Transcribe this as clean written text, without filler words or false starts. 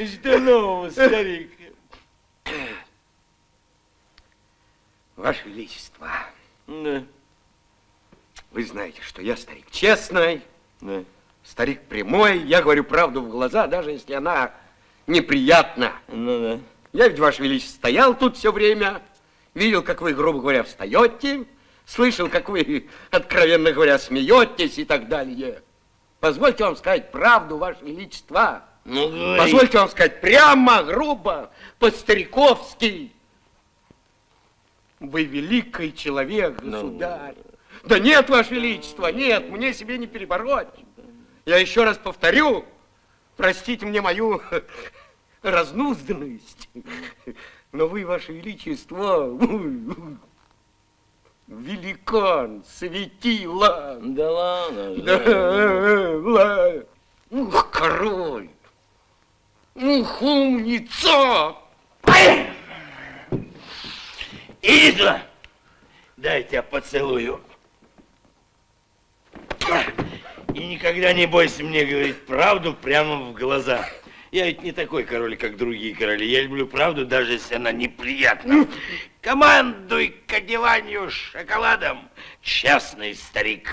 Что нового, старик? Ваше Величество, Да. вы знаете, что я старик честный, Да. старик прямой, я говорю правду в глаза, даже если она неприятна. Ну да. Я ведь, Ваше Величество, стоял тут все время, видел, как вы, грубо говоря, встаете, слышал, как вы, откровенно говоря, смеетесь и так далее. Позвольте вам сказать правду, Ваше Величество. Ну, говори. Позвольте вам сказать прямо, грубо, по-стариковски. Вы великий человек, государь. Да нет, Ваше Величество, нет, мне себе не перебороть. Я еще раз повторю, простите мне мою разнузданность, но вы, Ваше Величество, великан, светило. Да ладно. Да, ух, король, ух, умница. Иди сюда. Дай тебя поцелую. И никогда не бойся мне говорить правду прямо в глаза. Я ведь не такой король, как другие короли. Я люблю правду, даже если она неприятна. Командуй к одеванию шоколадом, честный старик.